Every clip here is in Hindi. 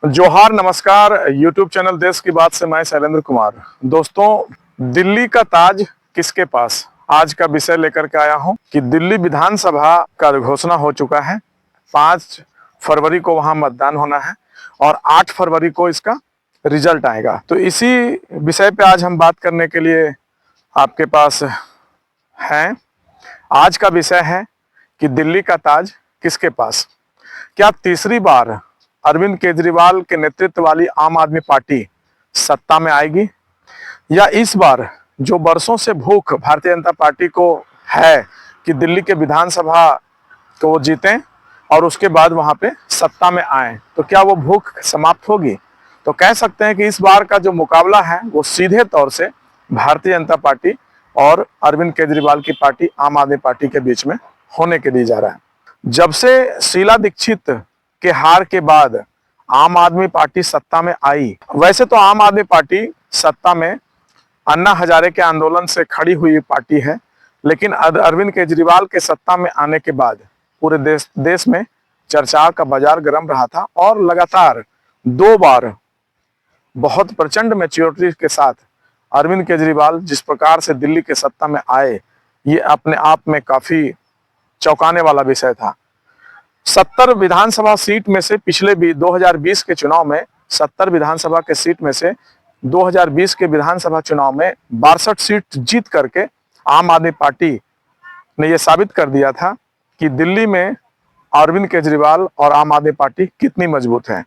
जोहार, नमस्कार। YouTube चैनल देश की बात से मैं शैलेंद्र कुमार। दोस्तों, दिल्ली का ताज किसके पास, आज का विषय लेकर के आया हूं कि दिल्ली विधानसभा का घोषणा हो चुका है। 5 फरवरी को वहां मतदान होना है और 8 फरवरी को इसका रिजल्ट आएगा। तो इसी विषय पे आज हम बात करने के लिए आपके पास हैं। आज का विषय है कि दिल्ली का ताज किसके पास। क्या तीसरी बार अरविंद केजरीवाल के नेतृत्व वाली आम आदमी पार्टी सत्ता में आएगी, या इस बार जो बरसों से भूख भारतीय जनता पार्टी को है कि दिल्ली के विधानसभा को वो जीतें और उसके बाद वहां पे सत्ता में आए, तो क्या वो भूख समाप्त होगी। तो कह सकते हैं कि इस बार का जो मुकाबला है वो सीधे तौर से भारतीय जनता पार्टी और अरविंद केजरीवाल की पार्टी आम आदमी पार्टी के बीच में होने के लिए जा रहा है। जब से शीला दीक्षित के हार के बाद आम आदमी पार्टी सत्ता में आई, वैसे तो आम आदमी पार्टी सत्ता में अन्ना हजारे के आंदोलन से खड़ी हुई पार्टी है, लेकिन अरविंद केजरीवाल के सत्ता में आने के बाद पूरे देश में चर्चा का बाजार गर्म रहा था और लगातार 2 बार बहुत प्रचंड मैच्योरिटी के साथ अरविंद केजरीवाल जिस प्रकार से दिल्ली के सत्ता में आए, ये अपने आप में काफी चौंकाने वाला विषय था। 70 विधानसभा सीट में से पिछले भी 2020 के चुनाव में 70 विधानसभा के सीट में से 2020 के विधानसभा चुनाव में 62 सीट जीत करके आम आदमी पार्टी ने यह साबित कर दिया था कि दिल्ली में अरविंद केजरीवाल और आम आदमी पार्टी कितनी मजबूत है।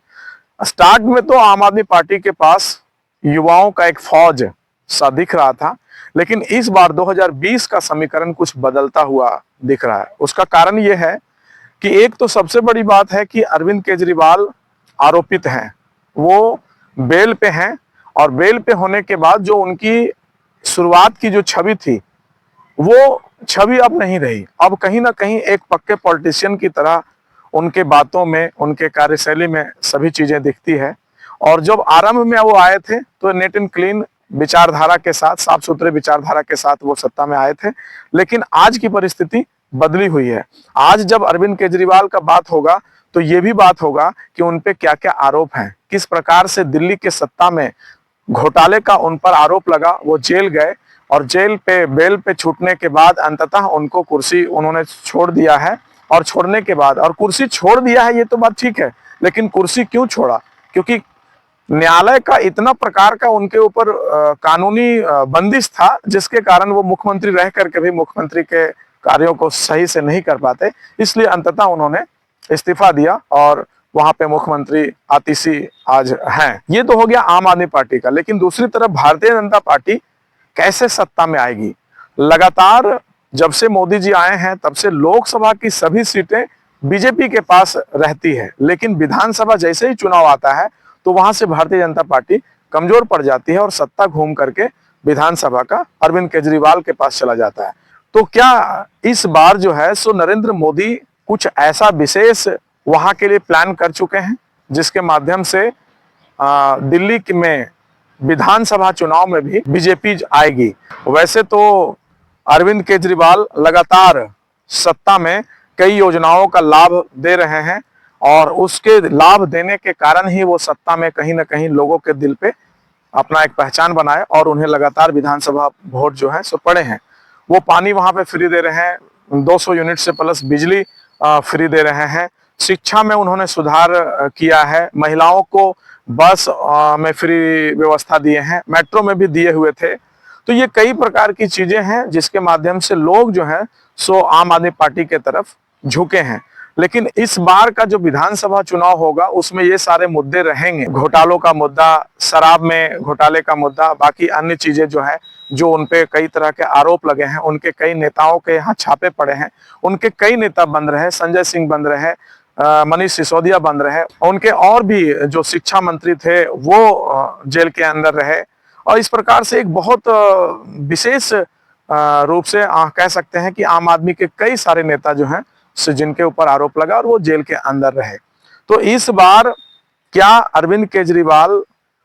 स्टार्ट में तो आम आदमी पार्टी के पास युवाओं का एक फौज सा दिख रहा था, लेकिन इस बार 2020 का समीकरण कुछ बदलता हुआ दिख रहा है। उसका कारण यह है कि एक तो सबसे बड़ी बात है कि अरविंद केजरीवाल आरोपित हैं, वो बेल पे हैं और बेल पे होने के बाद जो उनकी शुरुआत की जो छवि थी वो छवि अब नहीं रही। अब कहीं ना कहीं एक पक्के पॉलिटिशियन की तरह उनके बातों में, उनके कार्यशैली में सभी चीजें दिखती है। और जब आरंभ में वो आए थे तो नेट एंड क्लीन विचारधारा के साथ, साफ सुथरे विचारधारा के साथ वो सत्ता में आए थे, लेकिन आज की परिस्थिति बदली हुई है। आज जब अरविंद केजरीवाल का बात होगा तो ये भी बात होगा कि उन पे क्या क्या आरोप हैं, किस प्रकार से दिल्ली के सत्ता में घोटाले का उन पर आरोप लगा, वो जेल गए और जेल पे बेल पे छूटने के बाद अंततः उनको कुर्सी उन्होंने छोड़ दिया है। और छोड़ने के बाद, और कुर्सी छोड़ दिया है ये तो बात ठीक है, लेकिन कुर्सी क्यों छोड़ा? क्योंकि न्यायालय का इतना प्रकार का उनके ऊपर कानूनी बंदिश था जिसके कारण वो मुख्यमंत्री रह करके भी मुख्यमंत्री के कार्यों को सही से नहीं कर पाते, इसलिए अंततः उन्होंने इस्तीफा दिया और वहां पे मुख्यमंत्री आतिशी आज हैं। ये तो हो गया आम आदमी पार्टी का, लेकिन दूसरी तरफ भारतीय जनता पार्टी कैसे सत्ता में आएगी। लगातार जब से मोदी जी आए हैं तब से लोकसभा की सभी सीटें बीजेपी के पास रहती है, लेकिन विधानसभा जैसे ही चुनाव आता है तो वहां से भारतीय जनता पार्टी कमजोर पड़ जाती है और सत्ता घूम करके विधानसभा का अरविंद केजरीवाल के पास चला जाता है। तो क्या इस बार जो है सो नरेंद्र मोदी कुछ ऐसा विशेष वहां के लिए प्लान कर चुके हैं जिसके माध्यम से दिल्ली में विधानसभा चुनाव में भी बीजेपी आएगी। वैसे तो अरविंद केजरीवाल लगातार सत्ता में कई योजनाओं का लाभ दे रहे हैं और उसके लाभ देने के कारण ही वो सत्ता में कहीं ना कहीं लोगों के दिल पे अपना एक पहचान बनाए और उन्हें लगातार विधानसभा वोट जो है सो पड़े हैं। वो पानी वहां पे फ्री दे रहे हैं, 200 यूनिट से प्लस बिजली फ्री दे रहे हैं। शिक्षा में उन्होंने सुधार किया है, महिलाओं को बस में फ्री व्यवस्था दिए हैं, मेट्रो में भी दिए हुए थे। तो ये कई प्रकार की चीजें हैं जिसके माध्यम से लोग जो है सो आम आदमी पार्टी के तरफ झुके हैं। लेकिन इस बार का जो विधानसभा चुनाव होगा उसमें ये सारे मुद्दे रहेंगे, घोटालों का मुद्दा, शराब में घोटाले का मुद्दा, बाकी अन्य चीजें जो है जो उनपे कई तरह के आरोप लगे हैं, उनके कई नेताओं के यहाँ छापे पड़े हैं, उनके कई नेता बंद रहे, संजय सिंह बंद रहे, मनीष सिसोदिया बंद रहे, उनके और भी जो शिक्षा मंत्री थे वो जेल के अंदर रहे। और इस प्रकार से एक बहुत विशेष रूप से कह सकते हैं कि आम आदमी के कई सारे नेता जो हैं जिनके ऊपर आरोप लगा और वो जेल के अंदर रहे। तो इस बार क्या अरविंद केजरीवाल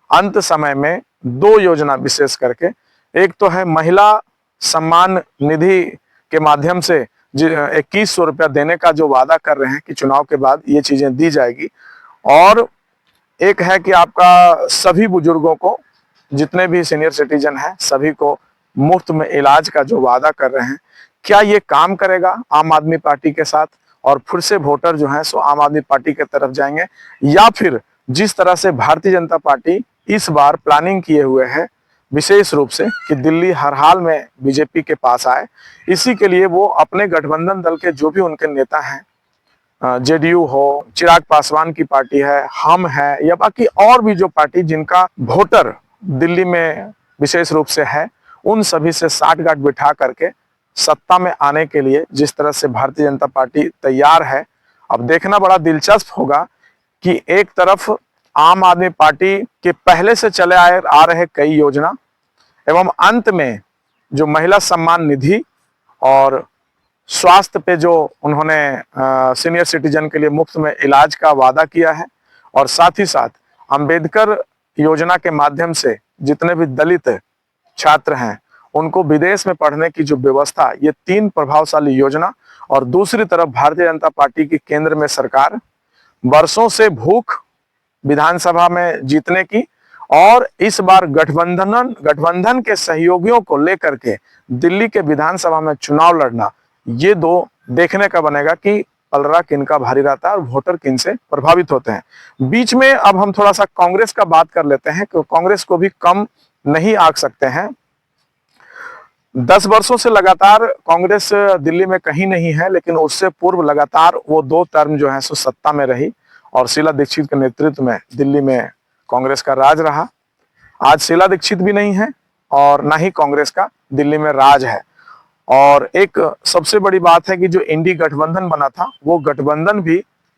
अंत समय में 2 योजना विशेष करके, एक तो है महिला सम्मान निधि के माध्यम से 2100 रुपया देने का जो वादा कर रहे हैं कि चुनाव के बाद ये चीजें दी जाएगी, और एक है कि आपका सभी बुजुर्गों को, जितने भी सीनियर सिटीजन हैं, सभी को मुफ्त में इलाज का जो वादा कर रहे हैं, क्या ये काम करेगा आम आदमी पार्टी के साथ और फिर से वोटर जो हैं सो आम आदमी पार्टी की तरफ जाएंगे, या फिर जिस तरह से भारतीय जनता पार्टी इस बार प्लानिंग किए हुए है विशेष रूप से कि दिल्ली हर हाल में बीजेपी के पास आए, इसी के लिए वो अपने गठबंधन दल के जो भी उनके नेता हैं, जेडीयू हो, चिराग पासवान की पार्टी है, हम है, या बाकी और भी जो पार्टी जिनका वोटर दिल्ली में विशेष रूप से है, उन सभी से साठगांठ बिठा करके सत्ता में आने के लिए जिस तरह से भारतीय जनता पार्टी तैयार है। अब देखना बड़ा दिलचस्प होगा कि एक तरफ आम आदमी पार्टी के पहले से चले आ रहे कई योजना एवं अंत में जो महिला सम्मान निधि और स्वास्थ्य पे जो उन्होंने सीनियर सिटीजन के लिए मुफ्त में इलाज का वादा किया है, और साथ ही साथ अंबेडकर योजना के माध्यम से जितने भी दलित छात्र हैं उनको विदेश में पढ़ने की जो व्यवस्था, ये तीन प्रभावशाली योजना, और दूसरी तरफ भारतीय जनता पार्टी की केंद्र में सरकार वर्षों से भूख विधानसभा में जीतने की, और इस बार गठबंधन के सहयोगियों को लेकर के दिल्ली के विधानसभा में चुनाव लड़ना, ये दो देखने का बनेगा कि पलड़ा किनका भारी रहता है और वोटर किन से प्रभावित होते हैं। बीच में अब हम थोड़ा सा कांग्रेस का बात कर लेते हैं कि कांग्रेस को भी कम नहीं आंक सकते हैं। 10 वर्षों से लगातार कांग्रेस दिल्ली में कहीं नहीं है, लेकिन उससे पूर्व लगातार वो 2 टर्म जो है सो सत्ता में रही और शीला दीक्षित के नेतृत्व में दिल्ली में कांग्रेस का राज रहा। आज शीला दीक्षित भी नहीं है और ना ही कांग्रेस का दिल्ली में राज है। और एक सबसे बड़ी बात है कि जो इंडी गठबंधन बना था, वो गठबंधन भी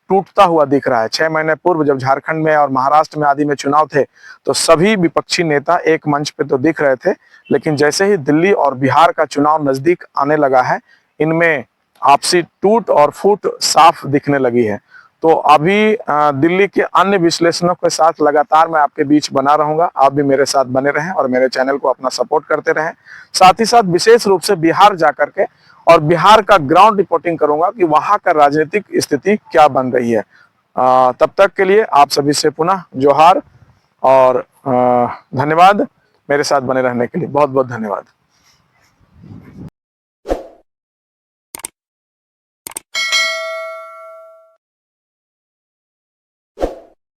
टूटता हुआ दिख रहा है। 6 महीने पूर्व जब झारखंड में और महाराष्ट्र में आदि में चुनाव थे तो सभी विपक्षी नेता एक मंच पे तो दिख रहे थे, लेकिन जैसे ही दिल्ली और बिहार का चुनाव नजदीक आने लगा है, इनमें आपसी टूट और फूट साफ दिखने लगी है। तो अभी दिल्ली के अन्य विश्लेषणों के साथ लगातार मैं आपके बीच बना रहूंगा। आप भी मेरे साथ बने रहें और मेरे चैनल को अपना सपोर्ट करते रहें। साथ ही साथ विशेष रूप से बिहार जाकर के और बिहार का ग्राउंड रिपोर्टिंग करूंगा कि वहां का राजनीतिक स्थिति क्या बन रही है। तब तक के लिए आप सभी से पुनः जोहार और धन्यवाद। मेरे साथ बने रहने के लिए बहुत बहुत धन्यवाद।